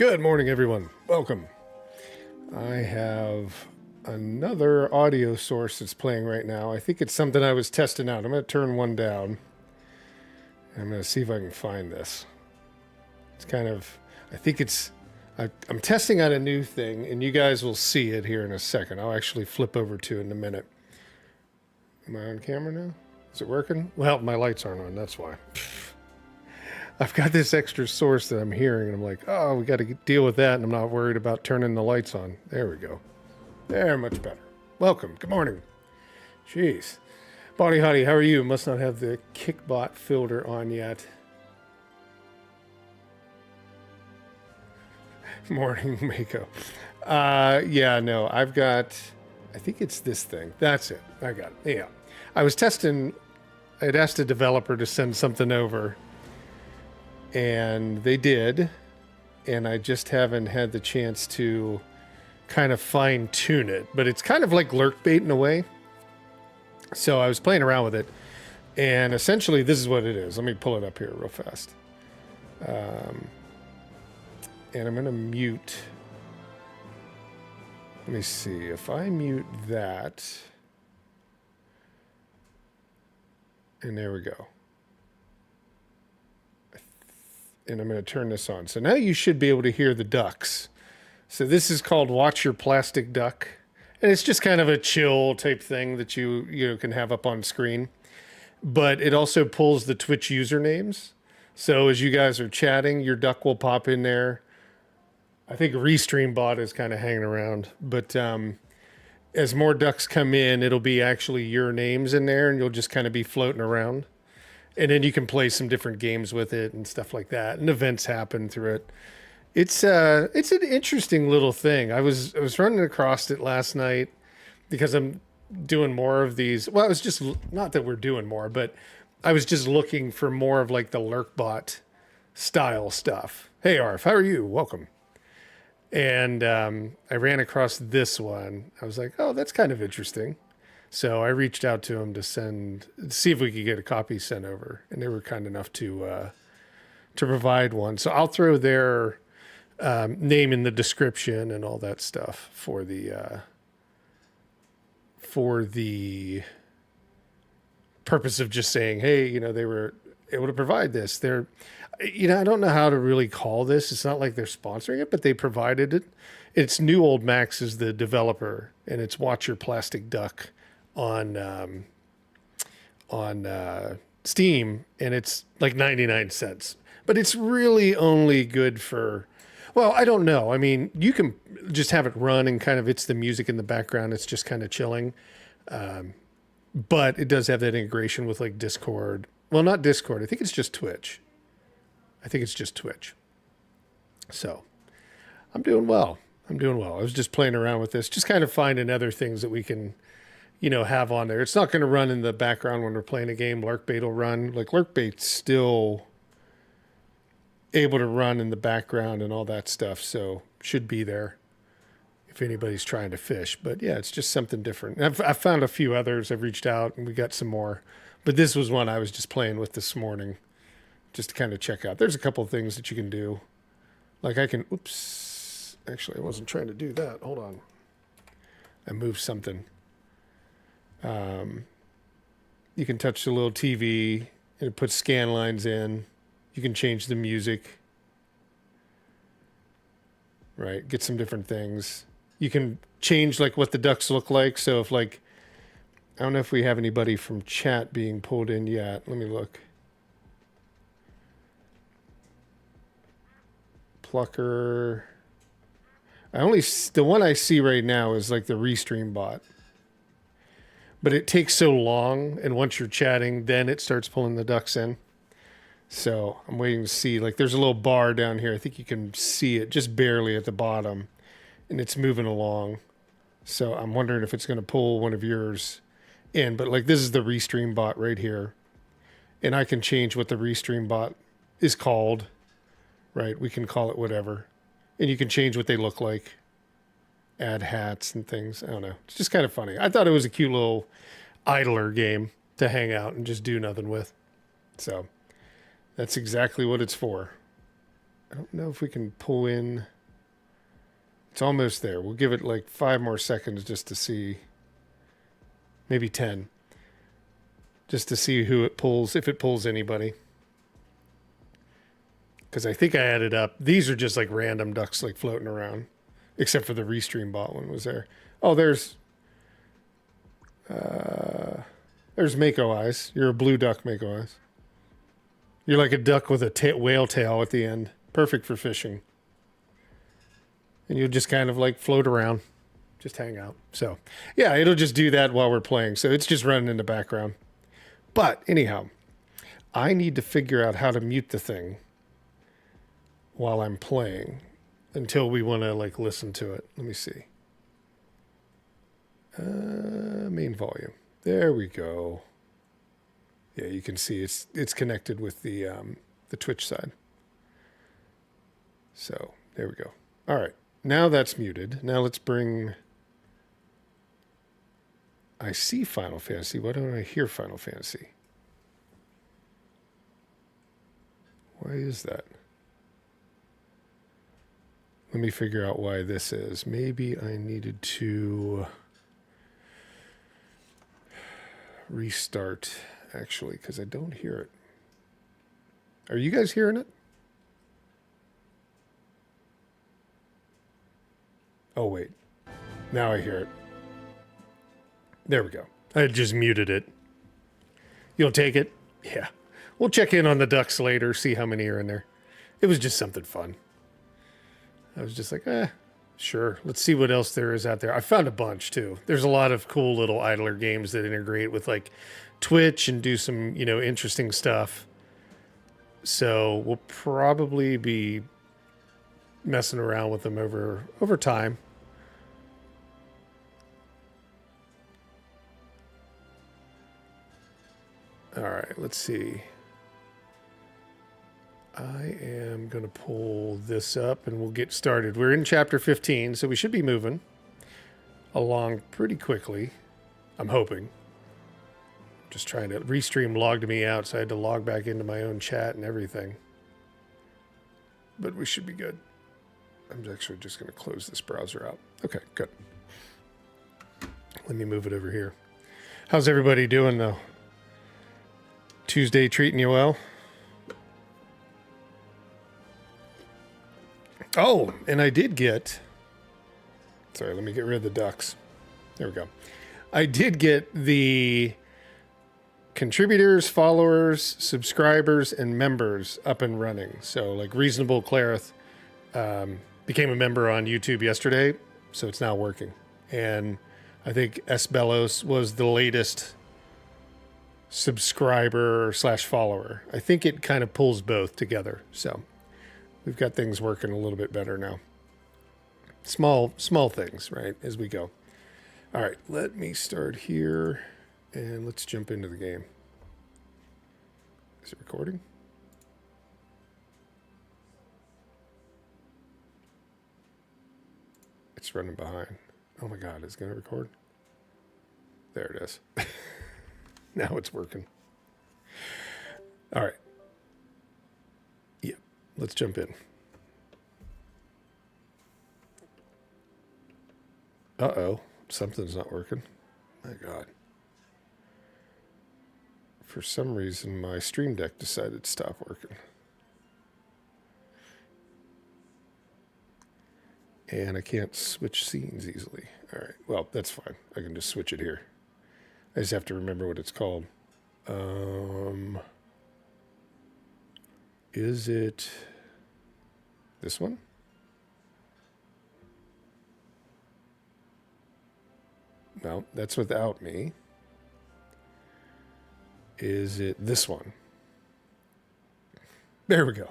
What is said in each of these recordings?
Good morning, everyone. Welcome. I have another audio source that's playing right now. I think it's something I was testing out. I'm going to turn one down. I'm going to see if I can find this. It's kind of, I think it's, I'm testing out a new thing, and you guys will see it here in a second. I'll actually flip over to it in a minute. Am I on camera now? Is it working? Well, my lights aren't on, that's why. I've got this extra source that I'm hearing, and I'm like, oh, we got to deal with that, and I'm not worried about turning the lights on. There we go. There, much better. Welcome. Good morning. Jeez. Body Hottie, how are you? Must not have the Kickbot filter on yet. Morning, Mako. Yeah, no, I've got, I think it's this thing. That's it. I got it. Yeah. I was testing, I'd asked a developer to send something over, and they did, and I just haven't had the chance to kind of fine tune it, but it's kind of like lurk bait in a way. So I was playing around with it, and essentially this is what it is. Let me pull it up here real fast. And I'm going to mute. Let me see. If I mute that, and there we go. And I'm going to turn this on. So now you should be able to hear the ducks. So this is called Watch Your Plastic Duck. And it's just kind of a chill type thing that you can have up on screen. But it also pulls the Twitch usernames. So as you guys are chatting, your duck will pop in there. I think Restream bot is kind of hanging around. But as more ducks come in, it'll be actually your names in there, and you'll just kind of be floating around. And then you can play some different games with it and stuff like that. And events happen through it. It's an interesting little thing. I was running across it last night because I'm doing more of these. Well, I was just, not that we're doing more, but I was just looking for more of like the lurkbot style stuff. Hey, Arf, how are you? Welcome. And I ran across this one. I was like, oh, that's kind of interesting. So I reached out to him to see if we could get a copy sent over, and they were kind enough to provide one. So I'll throw their name in the description and all that stuff for the purpose of just saying, hey, they were able to provide this. They're, I don't know how to really call this. It's not like they're sponsoring it, but they provided it. It's New Old Max is the developer, and it's Watch Your Plastic Duck on Steam, and it's like 99 cents. But it's really only good for, well, I don't know. I mean, you can just have it run and kind of, it's the music in the background. It's just kind of chilling. But it does have that integration with like Discord. Well, not Discord. I think it's just Twitch. So I'm doing well. I was just playing around with this, just kind of finding other things that we can, have on there. It's not going to run in the background when we're playing a game. Lurkbait will run. Like Lurkbait's still able to run in the background and all that stuff. So should be there if anybody's trying to fish. But yeah, it's just something different. I've found a few others. I've reached out and we got some more. But this was one I was just playing with this morning just to kind of check out. There's a couple of things that you can do. Like I can, oops. Actually, I wasn't trying to do that. Hold on. I moved something. You can touch the little TV and it puts scan lines in. You can change the music. Right. Get some different things. You can change like what the ducks look like. So if like, I don't know if we have anybody from chat being pulled in yet. Let me look. Plucker. The one I see right now is like the Restream bot. But it takes so long, and once you're chatting, then it starts pulling the ducks in. So I'm waiting to see, like there's a little bar down here. I think you can see it just barely at the bottom, and it's moving along. So I'm wondering if it's going to pull one of yours in. But like this is the Restream bot right here. And I can change what the Restream bot is called, right? We can call it whatever. And you can change what they look like. Add hats and things. I don't know. It's just kind of funny. I thought it was a cute little idler game to hang out and just do nothing with. So that's exactly what it's for. I don't know if we can pull in. It's almost there. We'll give it like 5 more seconds just to see. Maybe 10. Just to see who it pulls, if it pulls anybody. Because I think I added up. These are just like random ducks like floating around. Except for the Restream bot one was there. Oh, there's Mako Eyes. You're a blue duck, Mako Eyes. You're like a duck with a whale tail at the end. Perfect for fishing. And you'll just kind of like float around. Just hang out. So, yeah, it'll just do that while we're playing. So it's just running in the background. But anyhow, I need to figure out how to mute the thing while I'm playing until we want to like listen to it. Let me see. Main volume. There we go. Yeah, you can see it's connected with the Twitch side. So there we go. All right, now that's muted. Now let's bring. I see Final Fantasy. Why don't I hear Final Fantasy? Why is that? Let me figure out why this is. Maybe I needed to restart, actually, because I don't hear it. Are you guys hearing it? Oh, wait. Now I hear it. There we go. I just muted it. You'll take it? Yeah. We'll check in on the ducks later, see how many are in there. It was just something fun. I was just like, sure. Let's see what else there is out there. I found a bunch, too. There's a lot of cool little idler games that integrate with, like, Twitch and do some, you know, interesting stuff. So we'll probably be messing around with them over time. All right, let's see. I am going to pull this up and we'll get started. We're in chapter 15, so we should be moving along pretty quickly. I'm hoping. Just trying to Restream logged me out, so I had to log back into my own chat and everything. But we should be good. I'm actually just going to close this browser out. Okay, good. Let me move it over here. How's everybody doing, though? Tuesday treating you well? Oh, and I did get... Sorry, let me get rid of the ducks. There we go. I did get the contributors, followers, subscribers, and members up and running. So, like, Reasonable Clarith became a member on YouTube yesterday, so it's now working. And I think S. Bellos was the latest subscriber / follower. I think it kind of pulls both together, so... We've got things working a little bit better now. Small things, right, as we go. All right, let me start here, and let's jump into the game. Is it recording? It's running behind. Oh my God, it's going to record? There it is. Now it's working. All right. Let's jump in. Uh-oh. Something's not working. My God. For some reason, my Stream Deck decided to stop working. And I can't switch scenes easily. All right. Well, that's fine. I can just switch it here. I just have to remember what it's called. Is it this one? No, that's without me. Is it this one? There we go.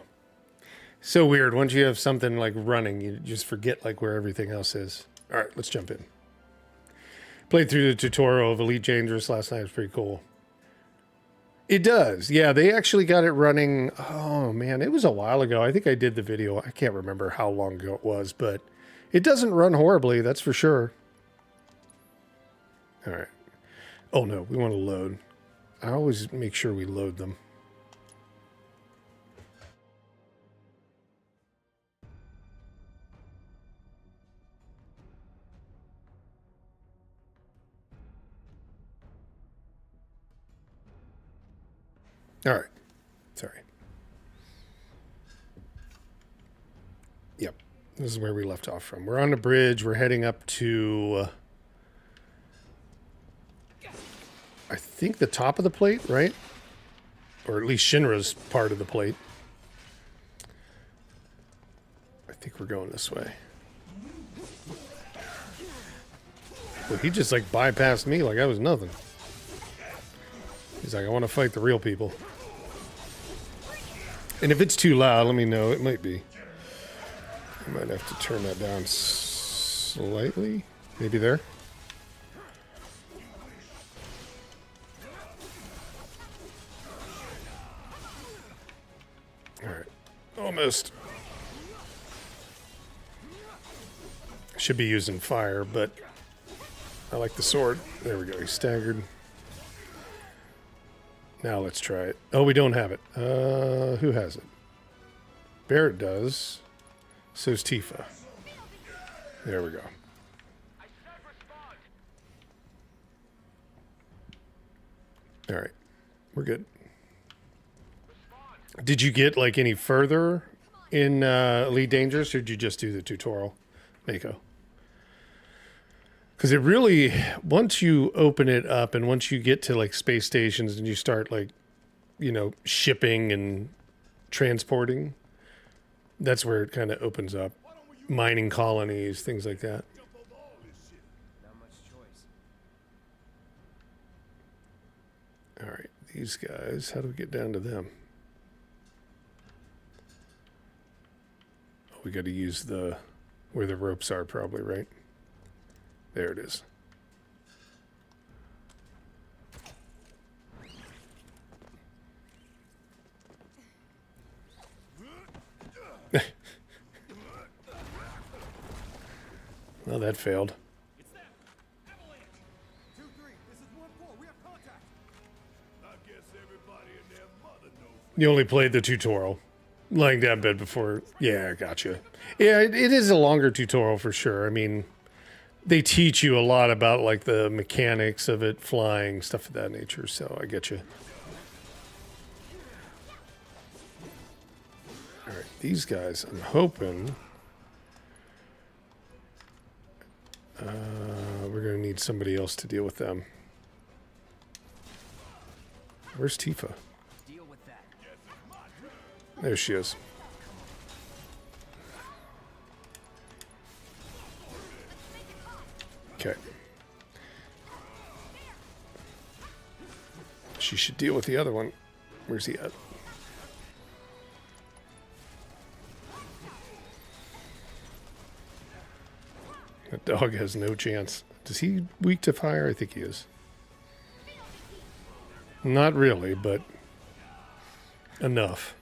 So weird. Once you have something like running, you just forget like where everything else is. All right, let's jump in. Played through the tutorial of Elite Dangerous last night. It was pretty cool. It does. Yeah, they actually got it running. Oh, man, it was a while ago. I think I did the video. I can't remember how long ago it was, but it doesn't run horribly, that's for sure. All right. Oh, no, we want to load. I always make sure we load them. All right. Sorry. Yep. This is where we left off from. We're on the bridge. We're heading up to, I think, the top of the plate, right? Or at least Shinra's part of the plate. I think we're going this way. Well, he just, like, bypassed me like I was nothing. He's like, I want to fight the real people. And if it's too loud, let me know. It might be. I might have to turn that down slightly. Maybe there. All right. Almost. Should be using fire, but I like the sword. There we go. He's staggered. Now let's try it. Oh, we don't have it. Who has it? Barrett does. So's Tifa. There we go. All right. We're good. Did you get, like, any further in Elite Dangerous, or did you just do the tutorial, Mako? Because it really, once you open it up and once you get to, like, space stations and you start, like, you know, shipping and transporting, that's where it kind of opens up. Mining colonies, things like that. All right, these guys, how do we get down to them? Oh, we got to use the, where the ropes are probably, right? There it is. Well, that failed. You only played the tutorial. Lying down in bed before. Yeah, gotcha. Yeah, it is a longer tutorial for sure. I mean, they teach you a lot about, like, the mechanics of it, flying, stuff of that nature, so I get you. All right, these guys, I'm hoping... we're going to need somebody else to deal with them. Where's Tifa? There she is. Okay. She should deal with the other one. Where's he at? That dog has no chance. Is he weak to fire? I think he is. Not really, but enough.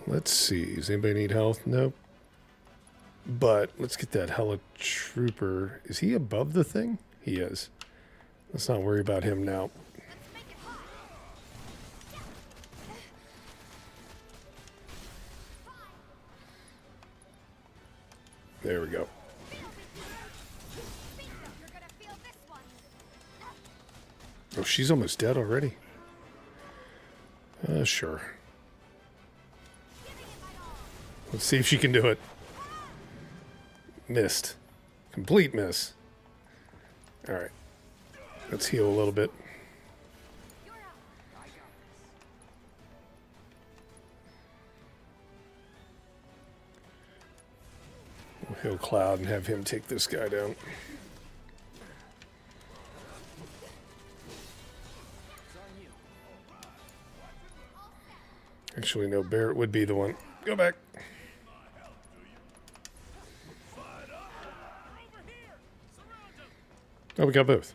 Let's see. Does anybody need health? Nope. But let's get that hella trooper. Is he above the thing? He is. Let's not worry about him now. There we go. Oh, she's almost dead already. Sure. Let's see if she can do it. Missed. Complete miss. All right. Let's heal a little bit. We'll heal Cloud and have him take this guy down. Actually, no, Barrett would be the one. Go back. Oh, we got both.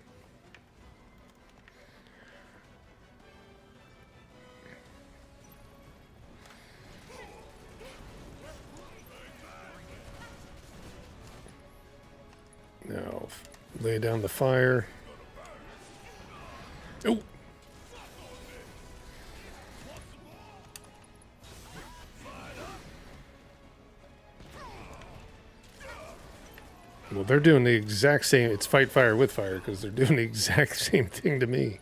Now, lay down the fire. Oh! Well, they're doing the exact same. It's fight fire with fire because they're doing the exact same thing to me.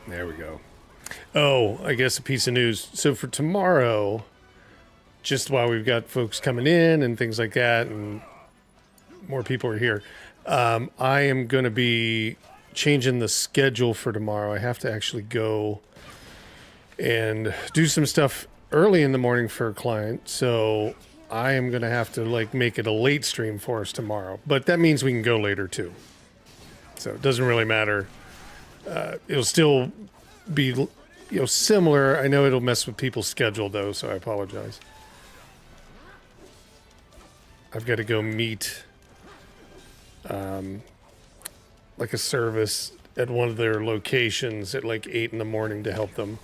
There we go. Oh, I guess a piece of news. So for tomorrow, just while we've got folks coming in and things like that, and more people are here, I am going to be changing the schedule for tomorrow. I have to actually go and do some stuff early in the morning for a client. So I am going to have to like make it a late stream for us tomorrow. But that means we can go later too. So it doesn't really matter. It'll still be, similar. I know it'll mess with people's schedule though, so I apologize. I've got to go meet like a service at one of their locations at like 8 in the morning to help them.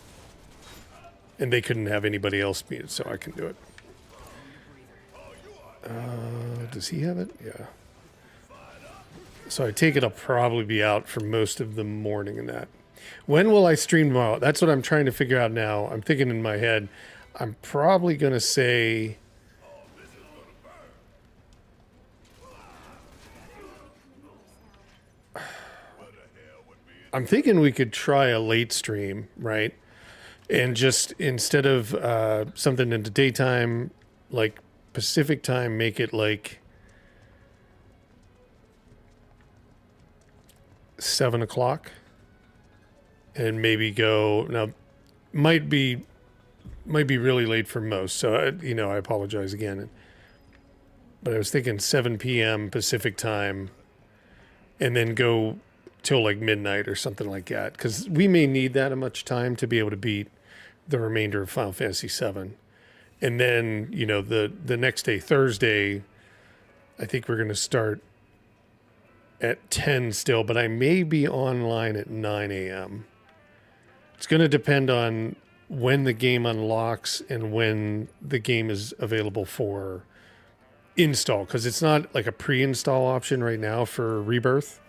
And they couldn't have anybody else meet it, so I can do it. Does he have it? Yeah. So I take it I'll probably be out for most of the morning in that. When will I stream tomorrow? That's what I'm trying to figure out now. I'm thinking in my head, I'm probably going to say... I'm thinking we could try a late stream, right? And just instead of something in the daytime, like Pacific time, make it like 7 o'clock. And maybe go, now, might be really late for most. So, I apologize again. But I was thinking 7 p.m. Pacific time and then go till like midnight or something like that. Because we may need that much time to be able to beat the remainder of Final Fantasy VII. And then, the next day, Thursday, I think we're going to start at 10 still, but I may be online at 9 a.m. It's going to depend on when the game unlocks and when the game is available for install, because it's not like a pre-install option right now for Rebirth.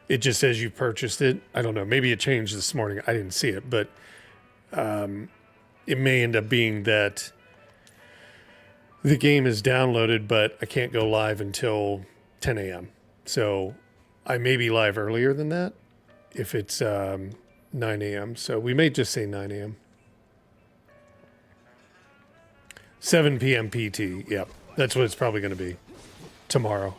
It just says you purchased it. I don't know. Maybe it changed this morning. I didn't see it, but it may end up being that the game is downloaded, but I can't go live until 10 a.m. So I may be live earlier than that if it's 9 a.m. So we may just say 9 a.m. 7 p.m. PT. Yep. That's what it's probably going to be tomorrow.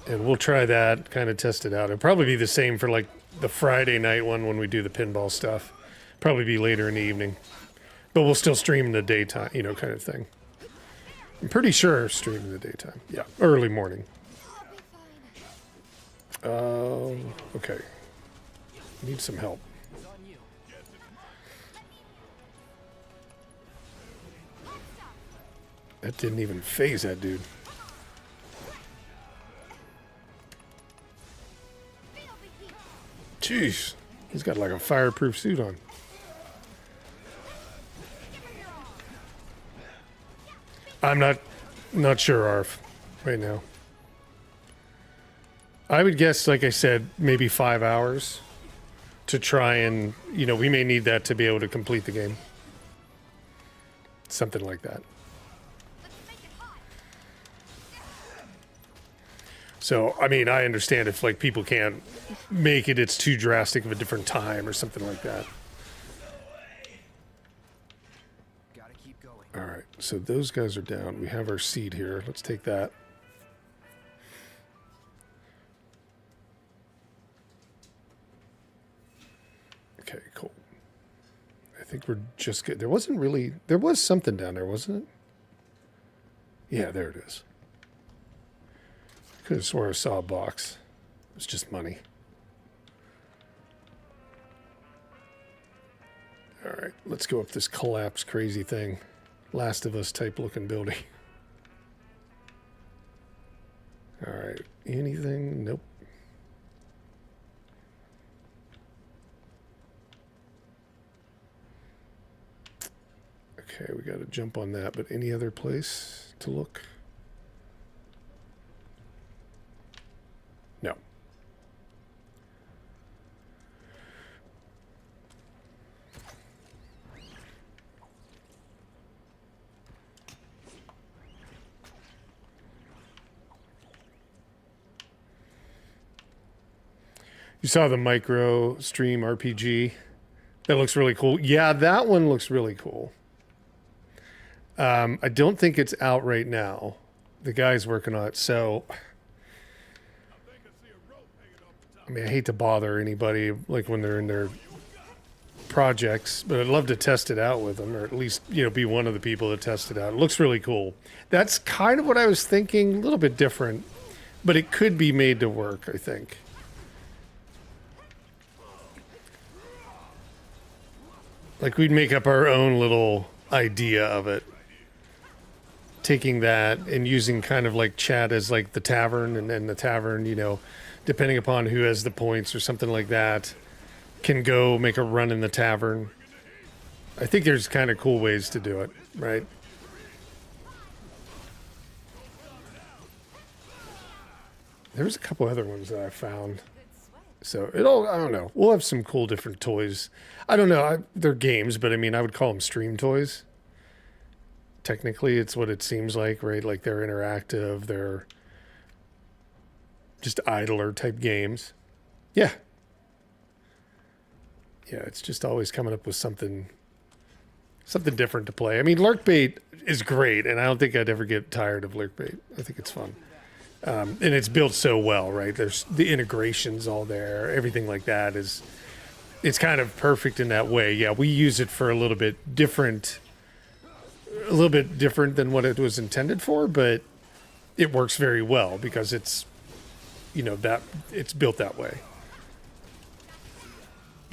And we'll try that, kind of test it out. It'll probably be the same for like the Friday night one when we do the pinball stuff. Probably be later in the evening. But we'll still stream in the daytime, kind of thing. I'm pretty sure stream in the daytime. Yeah, early morning. Okay. Need some help. That didn't even phase that dude. Jeez, he's got like a fireproof suit on. I'm not sure, Arf, right now. I would guess, like I said, maybe 5 hours to try and, we may need that to be able to complete the game. Something like that. So, I mean, I understand if like people can't make it, it's too drastic of a different time or something like that. Gotta keep going. All right, so those guys are down. We have our seed here. Let's take that. Okay, cool. I think we're just good. There was something down there, wasn't it? Yeah, there it is. Could have swore I saw a box. It's just money. All right, let's go up this collapse crazy thing. Last of Us type looking building. All right, anything? Nope. Okay, we got to jump on that, but any other place to look? No. You saw the micro stream RPG. That looks really cool. Yeah, that one looks really cool. I don't think it's out right now. The guy's working on it, so I mean, I hate to bother anybody like when they're in their projects, but I'd love to test it out with them, or at least, you know, be one of the people that test it out. It looks really cool. That's kind of what I was thinking, a little bit different, but it could be made to work, I think. Like we'd make up our own little idea of it. Taking that and using kind of like chat as like the tavern, and then the tavern, you know, depending upon who has the points or something like that, can go make a run in the tavern. I think there's kind of cool ways to do it, right? There's a couple other ones that I found. So I don't know. We'll have some cool different toys. I don't know. They're games, but I mean, I would call them stream toys. Technically, it's what it seems like, right? Like they're interactive. They're just idler type games. Yeah. Yeah, it's just always coming up with something different to play. I mean, Lurkbait is great, and I don't think I'd ever get tired of Lurkbait. I think it's fun. And it's built so well, right? There's the integrations all there. Everything like that it's kind of perfect in that way. Yeah, we use it for a little bit different than what it was intended for, but it works very well because it's, you know, that it's built that way.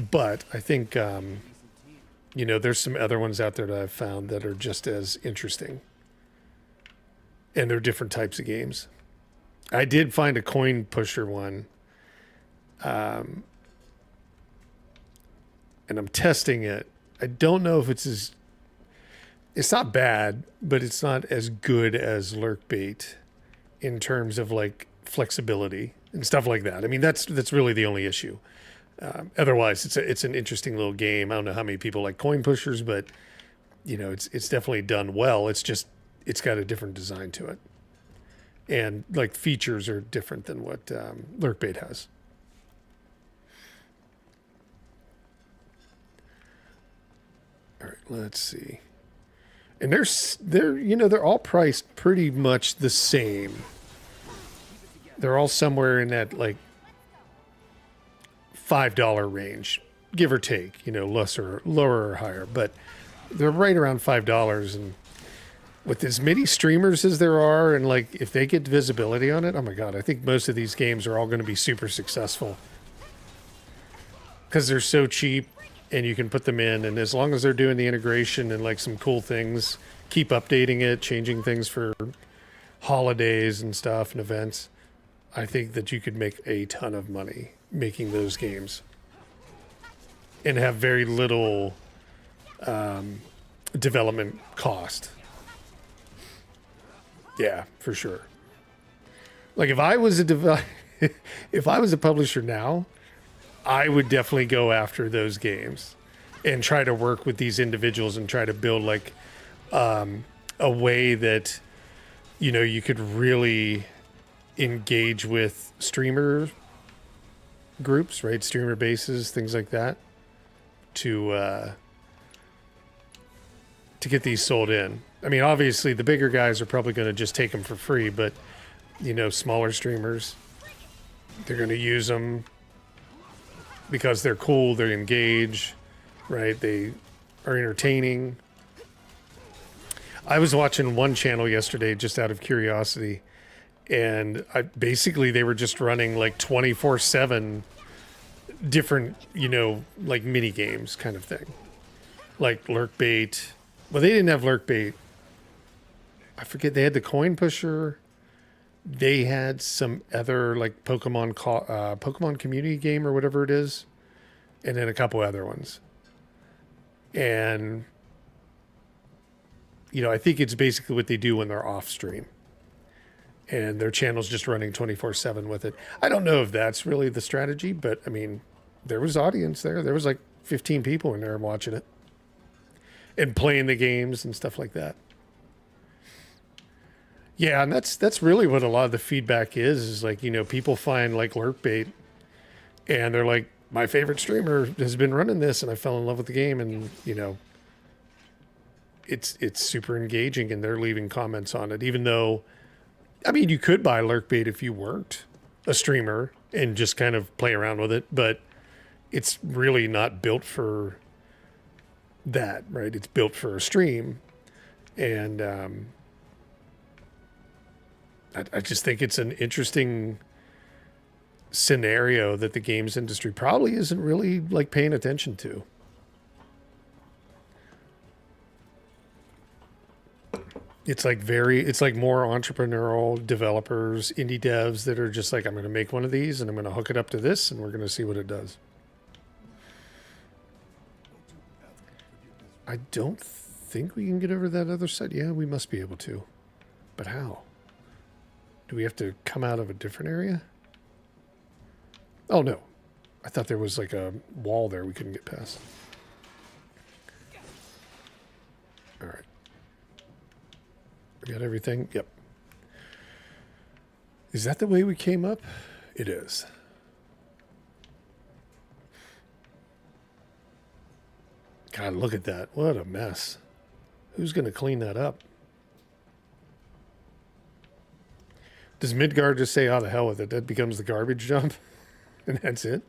But I think, you know, there's some other ones out there that I've found that are just as interesting. And they're different types of games. I did find a coin pusher one. And I'm testing it. I don't know if it's not bad, but it's not as good as Lurkbait in terms of like flexibility and stuff like that. I mean, that's really the only issue. Otherwise, it's an interesting little game. I don't know how many people like coin pushers, but you know, it's definitely done well. It's just it's got a different design to it, and like features are different than what Lurkbait has. All right, let's see. And they're all priced pretty much the same. They're all somewhere in that like $5 range, give or take, you know, lower or higher, but they're right around $5. And with as many streamers as there are, and like if they get visibility on it, oh my God, I think most of these games are all going to be super successful because they're so cheap and you can put them in. And as long as they're doing the integration and like some cool things, keep updating it, changing things for holidays and stuff and events, I think that you could make a ton of money making those games and have very little development cost. Yeah, for sure. Like if I was if I was a publisher now, I would definitely go after those games and try to work with these individuals and try to build like a way that, you know, you could really engage with streamer groups, right? Streamer bases, things like that, to get these sold in. I mean, obviously the bigger guys are probably going to just take them for free, but you know, smaller streamers, they're going to use them because they're cool, they engage, right? They are entertaining. I was watching one channel yesterday just out of curiosity, and they were just running like 24/7 different, you know, like mini games kind of thing. Like Lurkbait. Well, they didn't have Lurkbait. I forget, they had the coin pusher. They had some other like Pokemon community game or whatever it is, and then a couple other ones. And you know, I think it's basically what they do when they're off stream, and their channel's just running 24/7 with it. I don't know if that's really the strategy, but I mean, there was audience there. There was like 15 people in there watching it and playing the games and stuff like that. Yeah, and that's really what a lot of the feedback is like, you know, people find like Lurkbait And they're like, my favorite streamer has been running this, and I fell in love with the game, and you know, it's super engaging, and they're leaving comments on it. Even though, I mean, you could buy lurk bait if you weren't a streamer and just kind of play around with it, but it's really not built for that, right? It's built for a stream, and I just think it's an interesting scenario that the games industry probably isn't really like paying attention to. It's like more entrepreneurial developers, indie devs that are just like, I'm going to make one of these and I'm going to hook it up to this and we're going to see what it does. I don't think we can get over that other side. Yeah, we must be able to. But how? Do we have to come out of a different area? Oh, no. I thought there was like a wall there we couldn't get past. All right. We got everything? Yep. Is that the way we came up? It is. God, look at that. What a mess. Who's going to clean that up? Does Midgard just say, oh, the hell with it? That becomes the garbage dump? And that's it?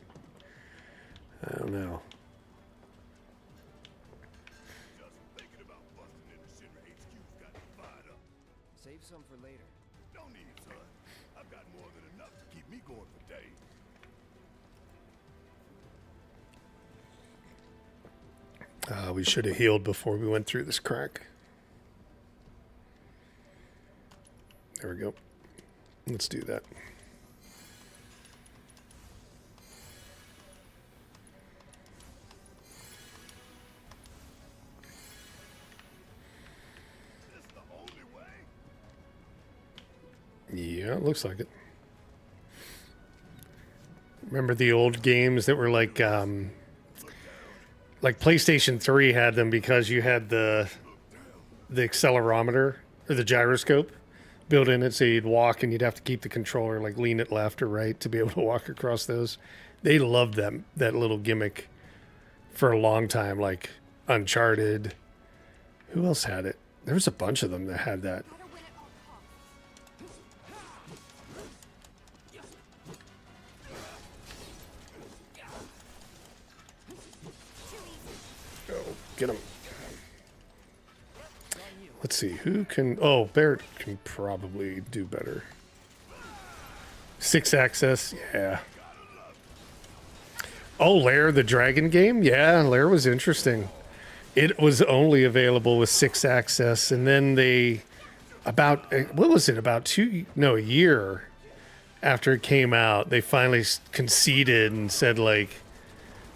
I don't know. Save some for later. Don't need it, son. I've got more than enough to keep me going for days. We should have healed before we went through this crack. There we go. Let's do that. Yeah, it looks like it. Remember the old games that were like PlayStation 3 had them because you had the accelerometer or the gyroscope built in it, so you'd walk and you'd have to keep the controller like lean it left or right to be able to walk across those. They loved that little gimmick for a long time, like Uncharted. Who else had it? There was a bunch of them that had that. Get him. Let's see, who can... Oh, Barrett can probably do better. 6-access, yeah. Oh, Lair, the dragon game? Yeah, Lair was interesting. It was only available with 6-access, and then they... what was it, a year after it came out, they finally conceded and said, like,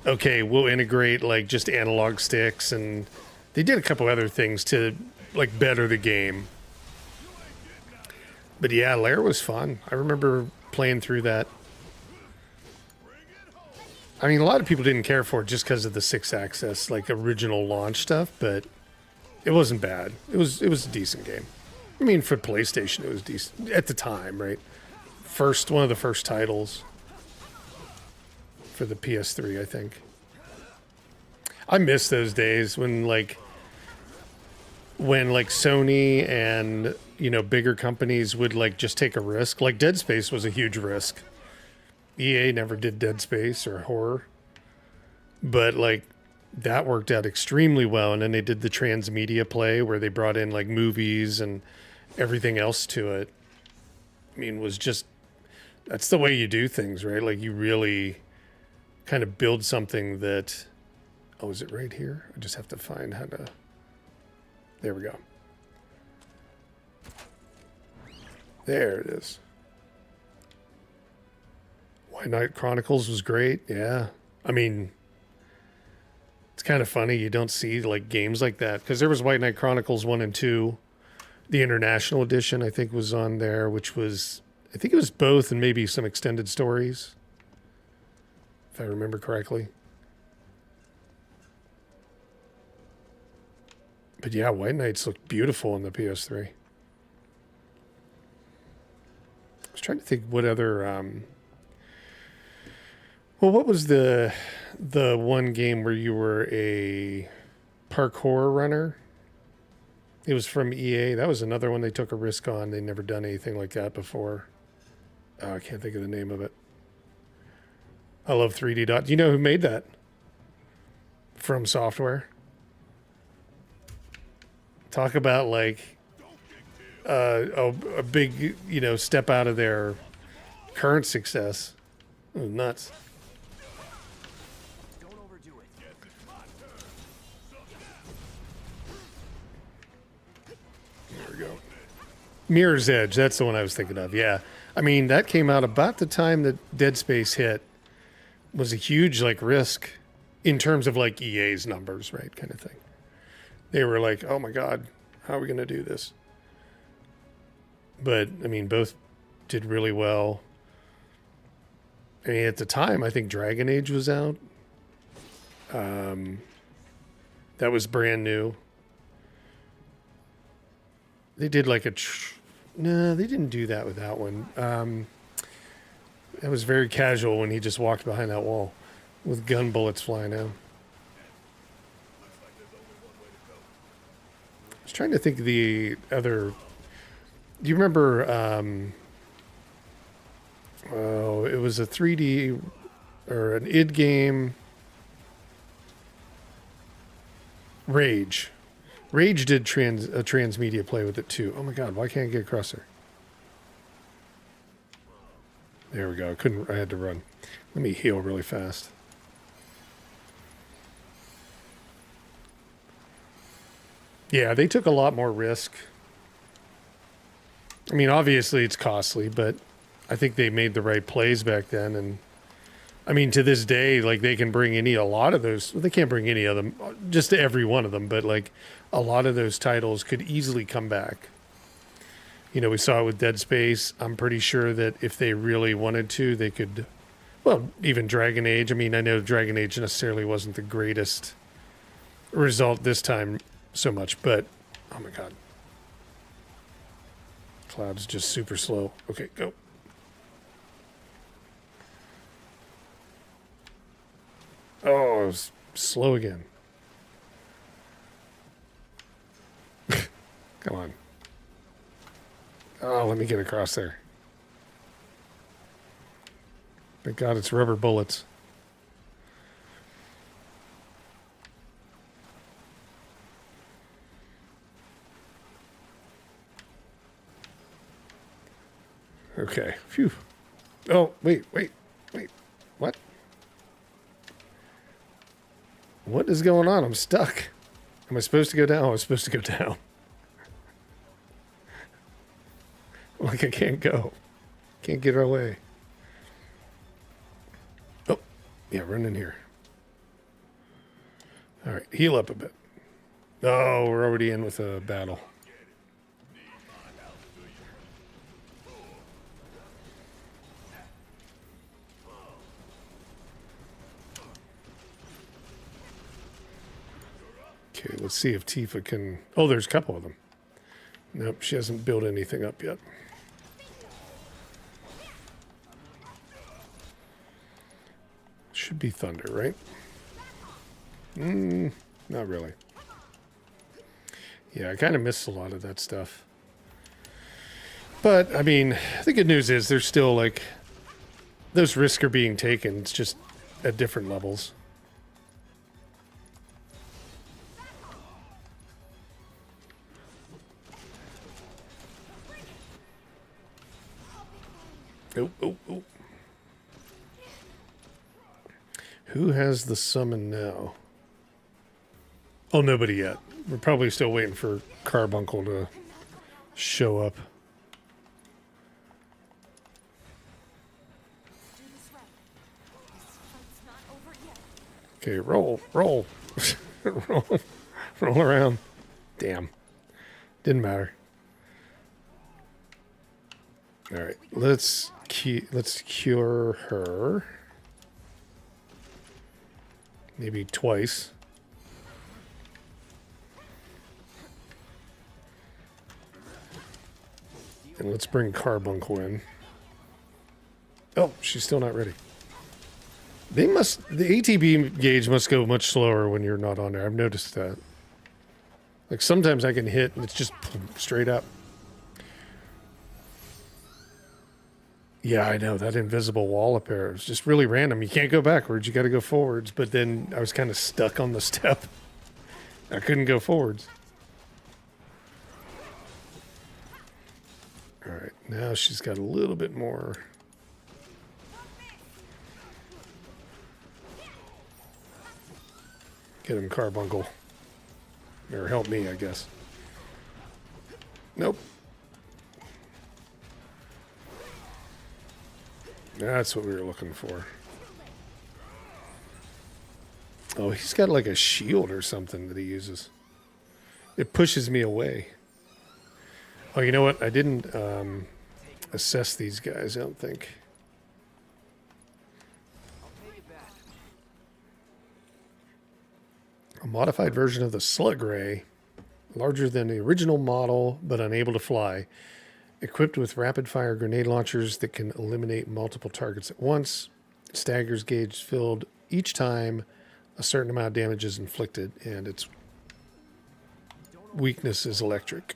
okay, we'll integrate like just analog sticks, and they did a couple other things to like better the game. But yeah, Lair was fun. I remember playing through that. I mean, a lot of people didn't care for it just because of the 6-access, like original launch stuff, but it wasn't bad. It was a decent game. I mean, for PlayStation, it was decent at the time, right? One of the first titles for the PS3, I think. I miss those days when Sony and, you know, bigger companies would like just take a risk. Like Dead Space was a huge risk. EA never did Dead Space or horror, but like that worked out extremely well. And then they did the transmedia play where they brought in like movies and everything else to it. I mean, that's the way you do things, right? Like you really kind of build something that, oh, is it right here? I just have to find how to, there we go. There it is. White Knight Chronicles was great. Yeah. I mean, it's kind of funny. You don't see like games like that because there was White Knight Chronicles 1 and 2. The International Edition, I think, was on there, which was, I think it was both and maybe some extended stories, if I remember correctly. But yeah, White Knights looked beautiful on the PS3. I was trying to think what other Well, what was the one game where you were a parkour runner? It was from EA. That was another one they took a risk on. They'd never done anything like that before. Oh, I can't think of the name of it. I love 3D Dot. Do you know who made that? From Software. Talk about like a big, you know, step out of their current success. It was nuts. Don't overdo it. There we go. Mirror's Edge. That's the one I was thinking of. Yeah. I mean, that came out about the time that Dead Space hit. Was a huge like risk in terms of like EA's numbers, right? Kind of thing. They were like, oh my God, how are we going to do this? But I mean, both did really well. I mean, at the time, I think Dragon Age was out. That was brand new. They did like no, they didn't do that with that one. It was very casual when he just walked behind that wall with gun bullets flying out. I was trying to think of the other. Do you remember? Oh, it was a 3D or an id game. Rage. Rage did a transmedia play with it too. Oh my God, why can't I get across there? There we go. I had to run. Let me heal really fast. Yeah, they took a lot more risk. I mean, obviously it's costly, but I think they made the right plays back then. And I mean, to this day, like they can bring a lot of those. Well, they can't bring any of them, just every one of them, but like a lot of those titles could easily come back. You know, we saw it with Dead Space. I'm pretty sure that if they really wanted to, they could. Well, even Dragon Age. I mean, I know Dragon Age necessarily wasn't the greatest result this time so much, but oh my God. Cloud's just super slow. Okay, go. Oh, it was slow again. Come on. Oh, let me get across there. Thank God it's rubber bullets. Okay. Phew. Oh, wait. What? What is going on? I'm stuck. Am I supposed to go down? Oh, I'm supposed to go down. Like I can't go. Can't get away. Oh, yeah, run in here. All right, heal up a bit. Oh, we're already in with a battle. Okay, let's see if Tifa can... Oh, there's a couple of them. Nope, she hasn't built anything up yet. Should be thunder, right? Not really. Yeah, I kind of missed a lot of that stuff. But, I mean, the good news is there's still, like... Those risks are being taken. It's just at different levels. Oh. Who has the summon now? Oh, nobody yet. We're probably still waiting for Carbuncle to show up. Okay, roll. roll around. Damn. Didn't matter. All right, let's cure her. Maybe twice. And let's bring Carbuncle in. Oh, she's still not ready. The ATB gauge must go much slower when you're not on there. I've noticed that. Like sometimes I can hit and it's just straight up. Yeah, I know. That invisible wall up there is just really random. You can't go backwards. You got to go forwards. But then I was kind of stuck on the step. I couldn't go forwards. All right. Now she's got a little bit more. Get him, Carbuncle. Or help me, I guess. Nope. That's what we were looking for. Oh, he's got like a shield or something that he uses. It pushes me away. Oh, you know what? I didn't assess these guys, I don't think. A modified version of the Slug Ray, larger than the original model, but unable to fly. Equipped with rapid-fire grenade launchers that can eliminate multiple targets at once. Stagger's gauge filled each time a certain amount of damage is inflicted, and its weakness is electric.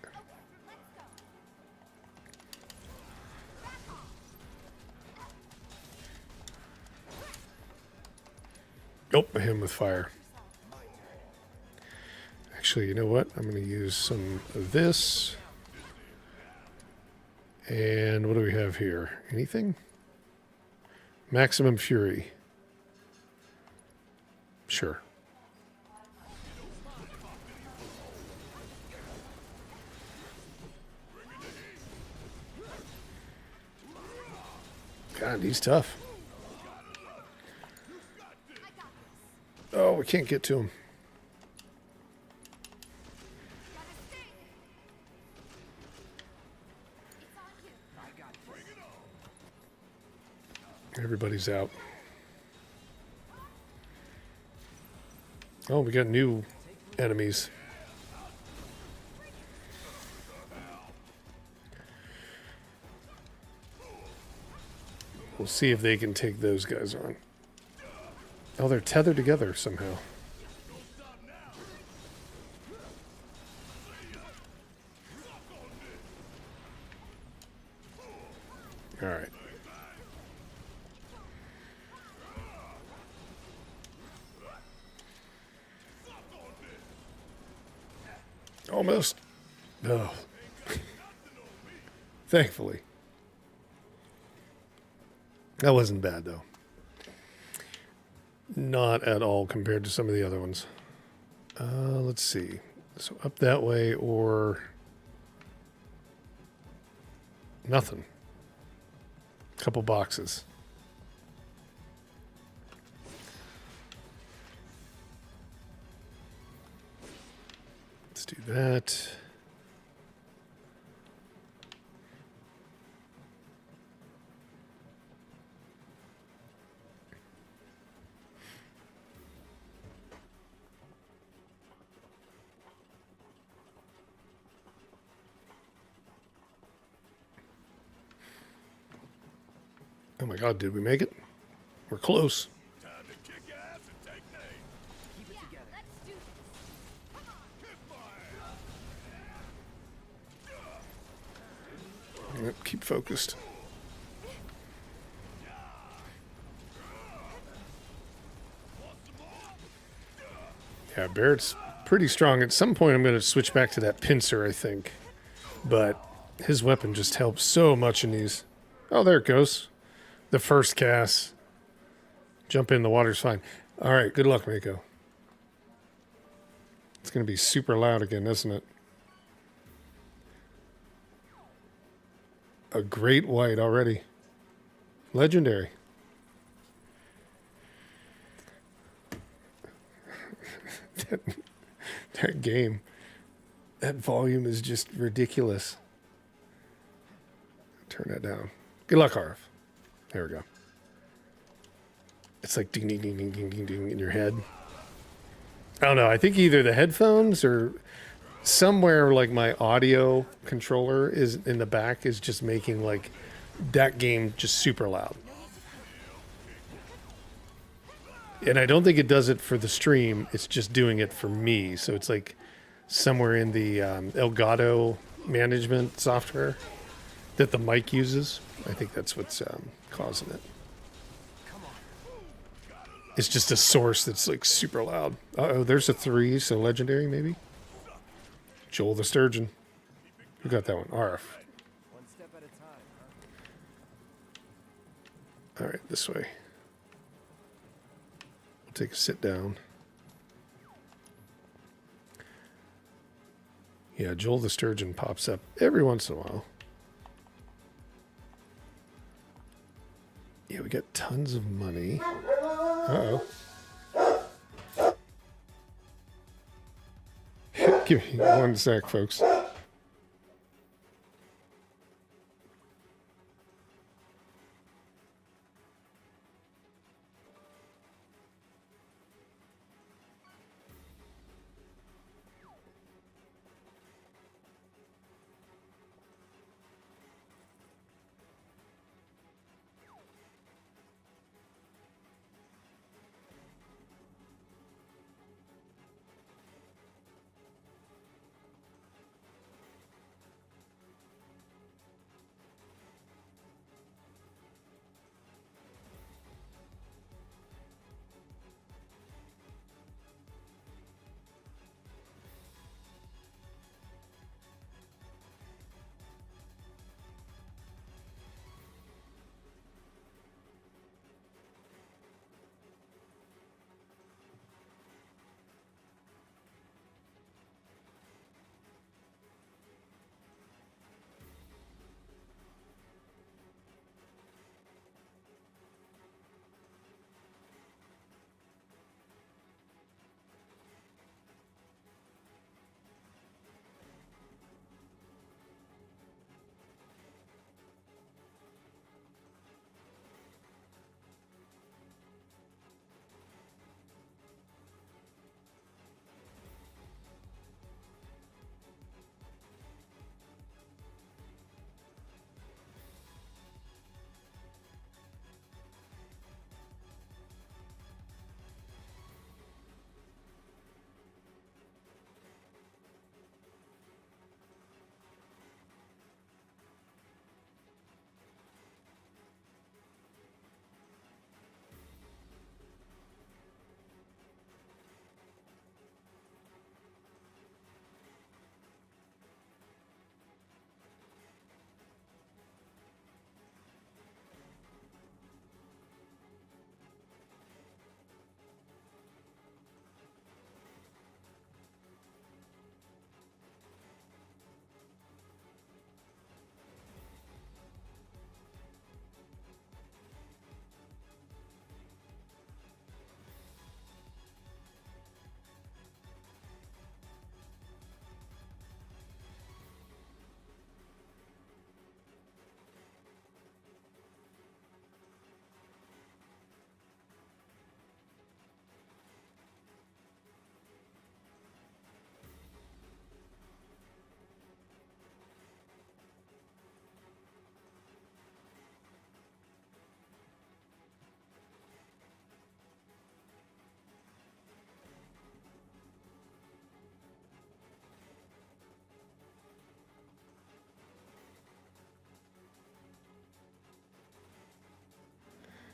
Oh, I hit him with fire. Actually, you know what? I'm going to use some of this. And what do we have here? Anything? Maximum Fury. Sure. God, he's tough. Oh, we can't get to him. Everybody's out. Oh, we got new enemies. We'll see if they can take those guys on. Oh, they're tethered together somehow. All right. Almost. No. Thankfully. That wasn't bad, though. Not at all compared to some of the other ones. Let's see. So up that way or nothing. Couple boxes. Let's do that. Oh my God, did we make it? We're close. Time to kick ass and take names. Keep it together. Yep, keep focused. Yeah, Barrett's pretty strong. At some point, I'm going to switch back to that pincer, I think. But his weapon just helps so much in these. Oh, there it goes. The first cast. Jump in, the water's fine. All right, good luck, Mako. It's going to be super loud again, isn't it? A great white already. Legendary. that game, that volume is just ridiculous. Turn that down. Good luck, Harv. There we go. It's like ding, ding, ding, ding, ding, ding, ding in your head. I don't know. I think either the headphones or somewhere like my audio controller is in the back is just making like that game just super loud. And I don't think it does it for the stream. It's just doing it for me. So it's like somewhere in the Elgato management software that the mic uses. I think that's what's causing it. It's just a source that's like super loud. Uh-oh, there's a 3, so legendary maybe? Joel the Sturgeon. Who got that one? Arf. One step at a time, huh? All right, this way. We'll take a sit down. Yeah, Joel the Sturgeon pops up every once in a while. Yeah, we got tons of money. Uh-oh. Give me 1 sec, folks.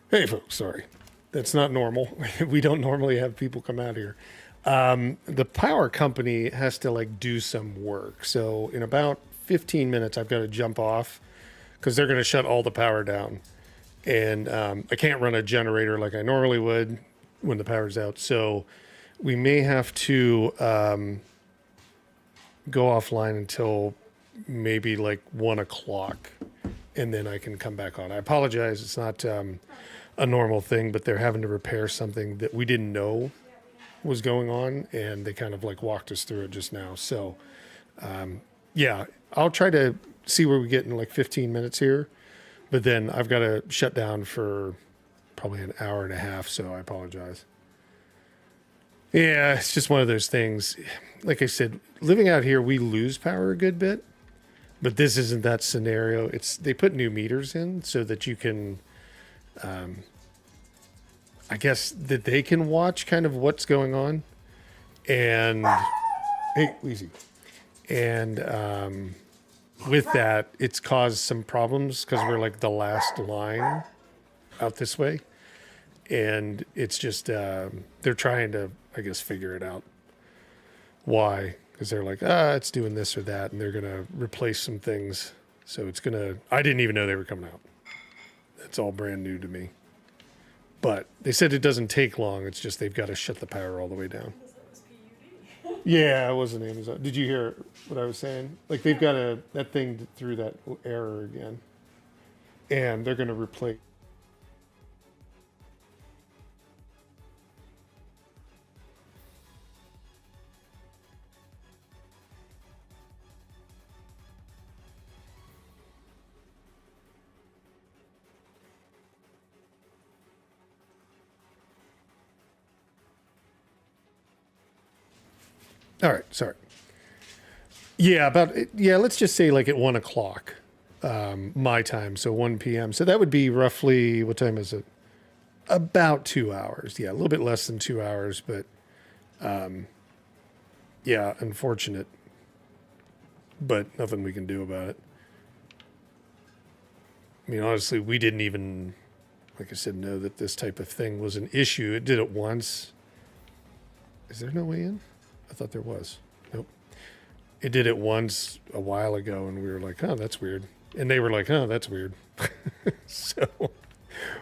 Hey, folks, sorry. That's not normal. We don't normally have people come out here. The power company has to like do some work. So in about 15 minutes, I've got to jump off because they're going to shut all the power down. And I can't run a generator like I normally would when the power's out. So we may have to go offline until maybe like 1 o'clock. And then I can come back on. I apologize. It's not a normal thing, but they're having to repair something that we didn't know was going on. And they kind of like walked us through it just now. So, yeah, I'll try to see where we get in like 15 minutes here. But then I've got to shut down for probably an hour and a half. So I apologize. Yeah, it's just one of those things. Like I said, living out here, we lose power a good bit. But this isn't that scenario. They put new meters in so that you can I guess that they can watch kind of what's going on. And hey, easy. And with that, it's caused some problems because we're like the last line out this way. And it's just, they're trying to, I guess, figure it out. Why? Because they're like, it's doing this or that. And they're going to replace some things. So it's going to, I didn't even know they were coming out. It's all brand new to me. But they said it doesn't take long. It's just they've got to shut the power all the way down. Yeah, it wasn't Amazon. Did you hear what I was saying? Like they've got that thing threw that error again. And they're going to replace. All right, sorry. Yeah, let's just say like at 1 o'clock, my time, so 1 p.m. So that would be roughly, what time is it? About 2 hours. Yeah, a little bit less than 2 hours, but yeah, unfortunate. But nothing we can do about it. I mean, honestly, we didn't even, like I said, know that this type of thing was an issue. It did it once. Is there no way in? I thought there was. Nope. It did it once a while ago, and we were like, oh, that's weird. And they were like, oh, that's weird. So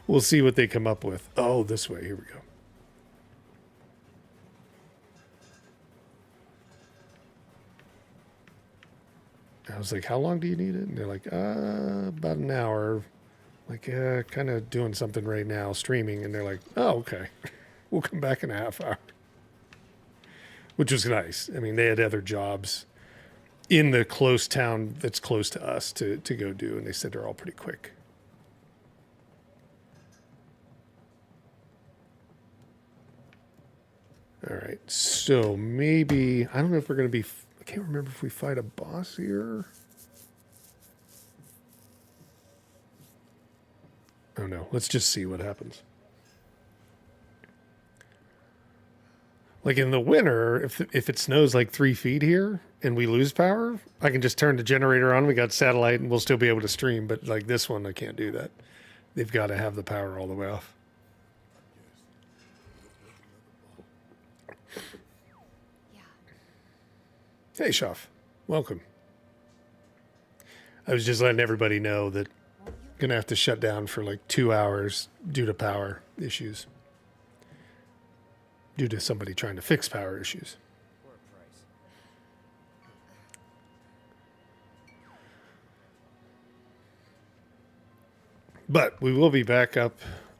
we'll see what they come up with. Oh, this way. Here we go. I was like, how long do you need it? And they're like, about an hour. Like, kind of doing something right now, streaming. And they're like, oh, okay. We'll come back in a half hour. Which was nice. I mean, they had other jobs in the close town that's close to us to go do, and they said they're all pretty quick. All right, so maybe, I don't know if we're going to be, I can't remember if we fight a boss here. Oh no, let's just see what happens. Like in the winter, if it snows like 3 feet here and we lose power, I can just turn the generator on. We got satellite and we'll still be able to stream. But like this one, I can't do that. They've got to have the power all the way off. Yeah. Hey, Shoff. Welcome. I was just letting everybody know that I'm going to have to shut down for like 2 hours due to power issues. Due to somebody trying to fix power issues. For a price. But we will be back up.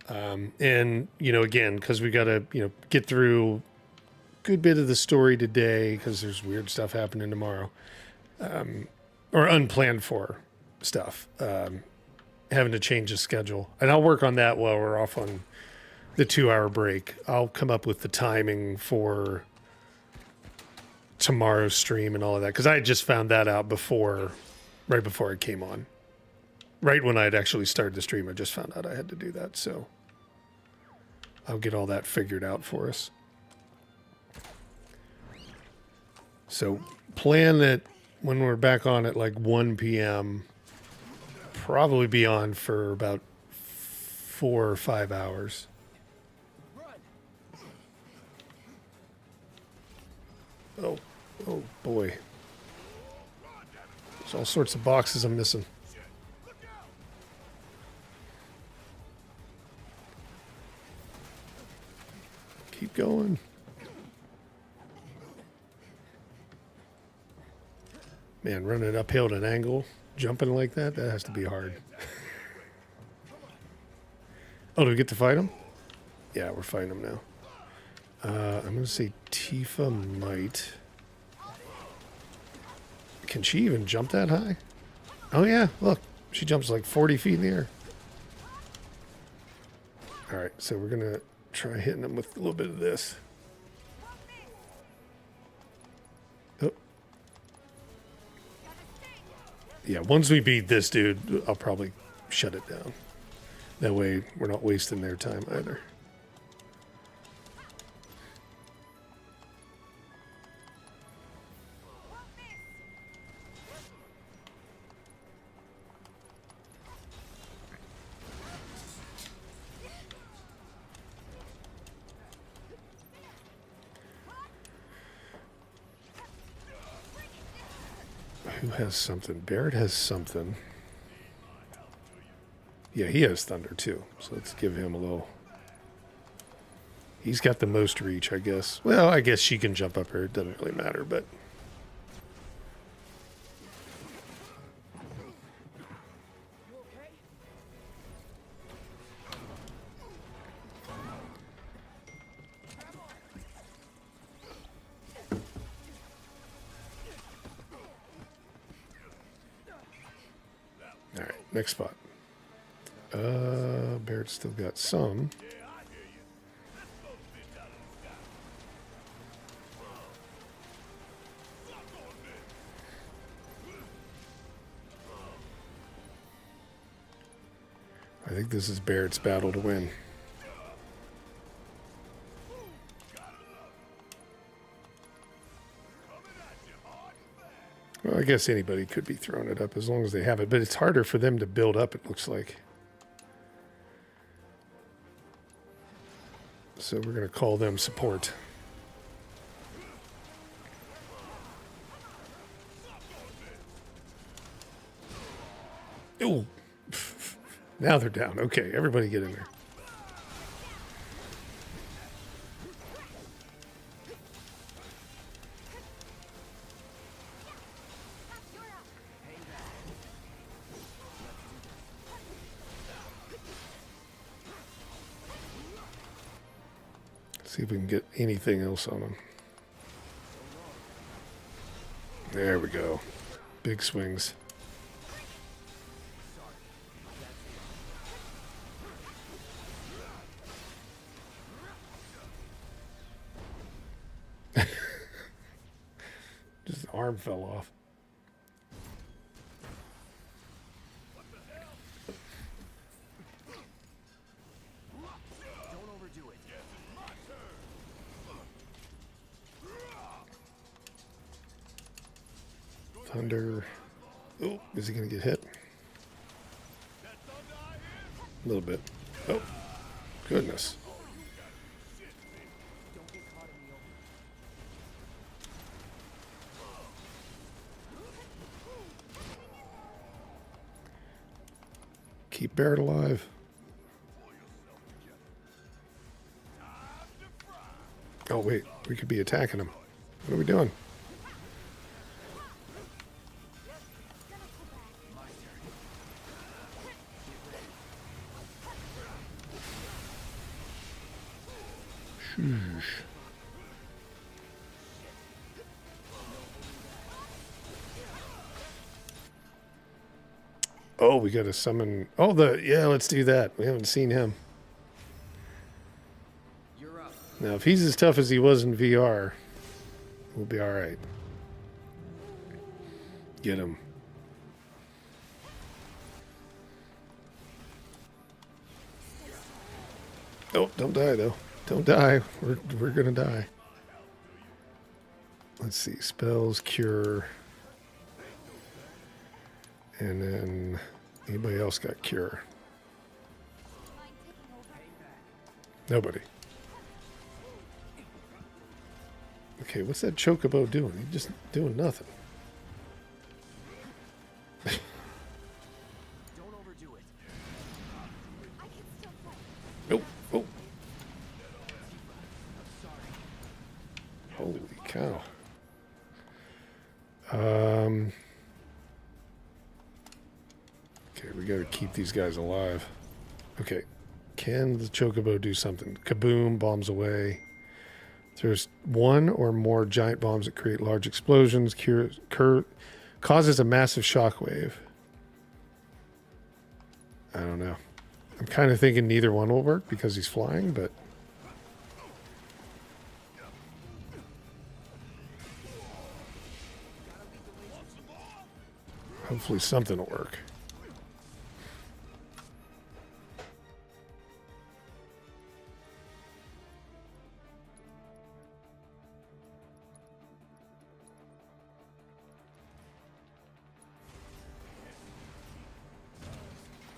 And, you know, again, because we got to, you know, get through a good bit of the story today because there's weird stuff happening tomorrow. Or unplanned for stuff. Having to change the schedule. And I'll work on that while we're off on the 2 hour break. I'll come up with the timing for tomorrow's stream and all of that. Because I had just found that out right before I came on. Right when I had actually started the stream, I just found out I had to do that. So I'll get all that figured out for us. So plan that when we're back on at like 1 p.m., probably be on for about 4 or 5 hours. Oh boy. There's all sorts of boxes I'm missing. Keep going. Man, running uphill at an angle, jumping like that has to be hard. Oh, do we get to fight him? Yeah, we're fighting him now. I'm going to say Tifa might. Can she even jump that high? Oh, yeah. Look, she jumps like 40 feet in the air. All right, so we're going to try hitting him with a little bit of this. Oh. Yeah, once we beat this dude, I'll probably shut it down. That way we're not wasting their time either. Who has something? Barrett has something. Yeah, he has thunder too. So let's give him a little. He's got the most reach, I guess. Well, I guess she can jump up here. It doesn't really matter, but. All right, next spot. Barrett's still got some. I think this is Barrett's battle to win. Well, I guess anybody could be throwing it up as long as they have it, but it's harder for them to build up, it looks like. So we're going to call them support. Ooh. Now they're down. Okay, everybody get in there. See if we can get anything else on them. There we go. Big swings. Just the arm fell off. Don't overdo it. Thunder. Oh, is he going to get hit? A little bit. Oh, goodness. Don't get caught in the open. Keep Barrett alive. Oh, wait. We could be attacking him. What are we doing? Sheesh. Oh, we got to summon. Oh, yeah, let's do that. We haven't seen him. You're up. Now, if he's as tough as he was in VR, we'll be all right. Get him. Oh, don't die, though. Don't die. We're going to die. Let's see. Spells, cure. And then anybody else got cure? Nobody. Okay, what's that chocobo doing? He's just doing nothing. Don't overdo it. Nope. Oh. Holy cow. Okay, we got to keep these guys alive. Okay. Can the chocobo do something? Kaboom, bombs away. There's one or more giant bombs that create large explosions, causes a massive shockwave. I don't know. I'm kind of thinking neither one will work because he's flying, but... hopefully something will work.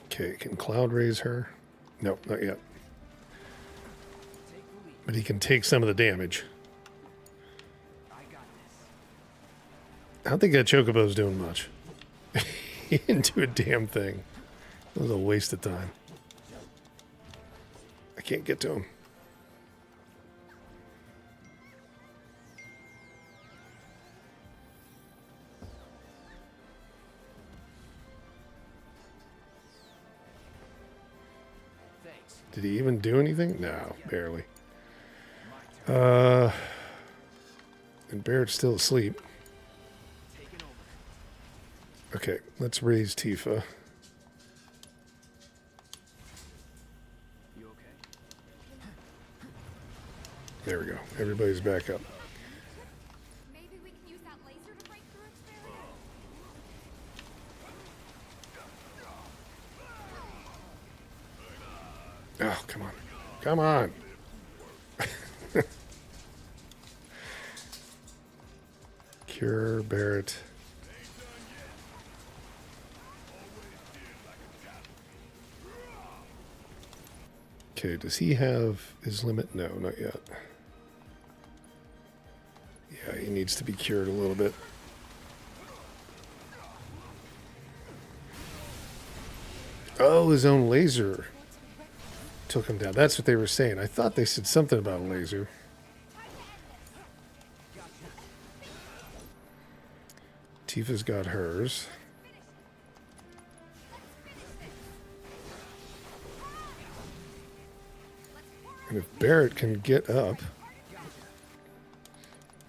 Okay, can Cloud raise her? No, not yet. But he can take some of the damage. I got I don't think that Chocobo's doing much. He didn't do a damn thing. It was a waste of time. I can't get to him. Thanks. Did he even do anything? No, barely. And Barrett's still asleep. Taking over. Okay, let's raise Tifa. You okay? There we go. Everybody's back up. Maybe we can use that laser to break through its barrier. Oh, come on. Come on. Cure Barrett. Okay, does he have his limit? No, not yet. Yeah, he needs to be cured a little bit. Oh, his own laser took him down. That's what they were saying. I thought they said something about a laser. Tifa's got hers. And if Barrett can get up,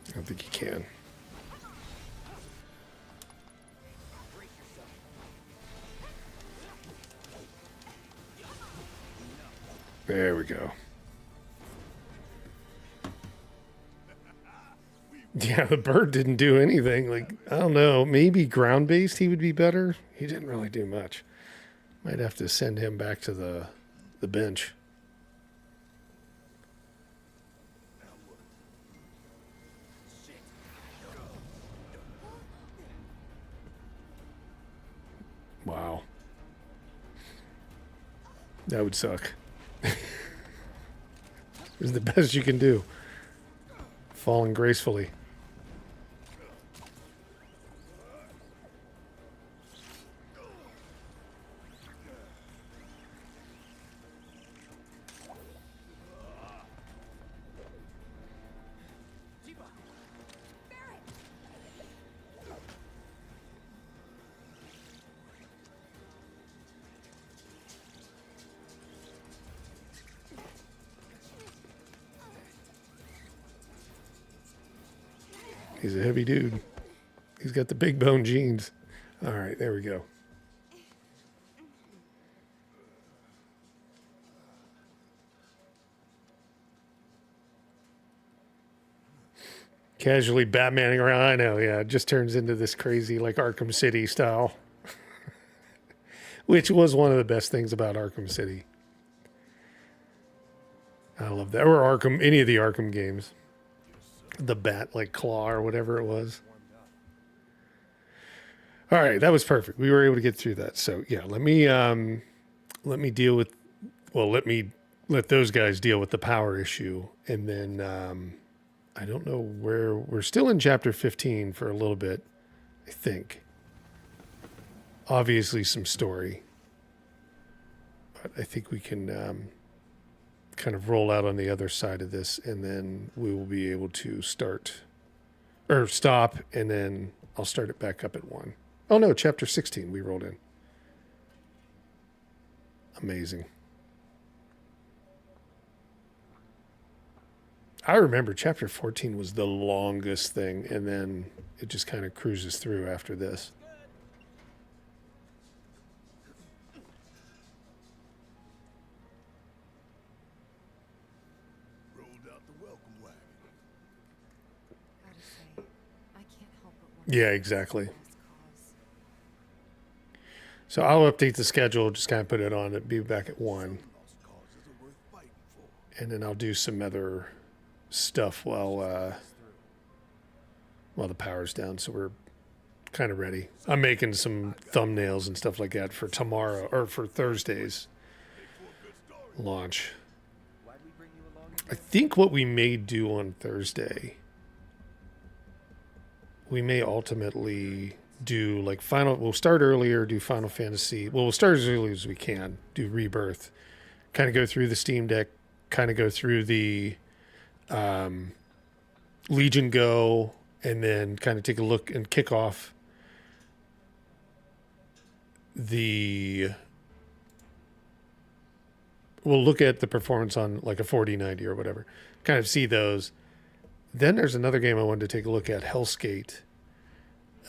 I don't think he can. There we go. Yeah, the bird didn't do anything. Like, I don't know, maybe ground-based he would be better. He didn't really do much. Might have to send him back to the bench. Wow. That would suck. It's the best you can do. Falling gracefully. He's a heavy dude. He's got the big bone jeans. All right, there we go. Casually Batmaning around. I know, yeah. It just turns into this crazy, like, Arkham City style. Which was one of the best things about Arkham City. I love that. Or Arkham, any of the Arkham games. The bat, like, claw or whatever it was. All right, that was perfect. We were able to get through that. So, yeah, let me deal with, well, let those guys deal with the power issue. And then, I don't know where, we're still in chapter 15 for a little bit, I think. Obviously some story. But I think we can kind of roll out on the other side of this, and then we will be able to stop, and then I'll start it back up at 1. Oh no, chapter 16 we rolled in. Amazing. I remember chapter 14 was the longest thing, and then it just kind of cruises through after this. Rolled out the welcome wagon. Gotta say, I can't help but wonder Yeah, exactly. what this cause. So I'll update the schedule, just kind of put it on it, be back at 1. Lost causes are worth fighting for. And then I'll do some other stuff while the power's down, so we're kind of ready. I'm making some thumbnails and stuff like that for tomorrow, or for Thursday's launch. Why'd we bring you along? I think what we may do on Thursday we may ultimately do like we'll start earlier, do Final Fantasy. Well, we'll start as early as we can, do Rebirth, kind of go through the Steam Deck, kind of go through the Legion Go, and then kind of take a look and kick off we'll look at the performance on like a 4090 or whatever, kind of see those. Then there's another game I wanted to take a look at, Hellskate.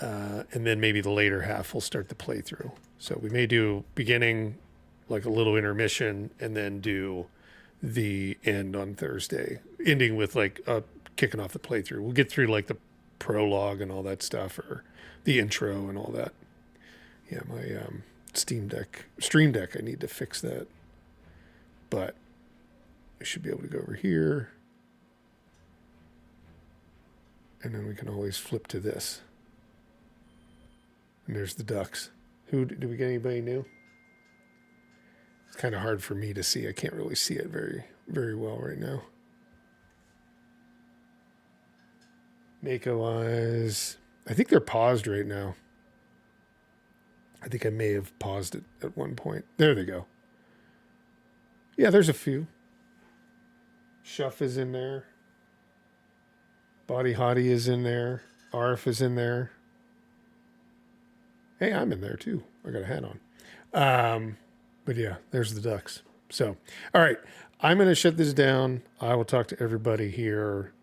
And then maybe the later half we'll start the playthrough. So we may do beginning, like a little intermission, and then do the end on Thursday, ending with like kicking off the playthrough. We'll get through like the prologue and all that stuff, or the intro and all that. Yeah, my Stream Deck, I need to fix that. But I should be able to go over here. And then we can always flip to this. And there's the ducks. Do we get anybody new? It's kind of hard for me to see. I can't really see it very, very well right now. Mako-wise, I think they're paused right now. I think I may have paused it at one point. There they go. Yeah, there's a few. Shuff is in there. Body Hottie is in there. Arf is in there. Hey, I'm in there too. I got a hat on. But yeah, there's the ducks. So, all right. I'm going to shut this down. I will talk to everybody here.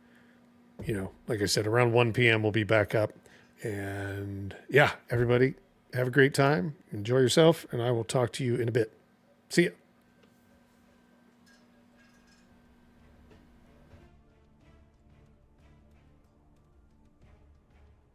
You know, like I said, around 1 p.m. we'll be back up. And yeah, everybody have a great time. Enjoy yourself. And I will talk to you in a bit. See ya.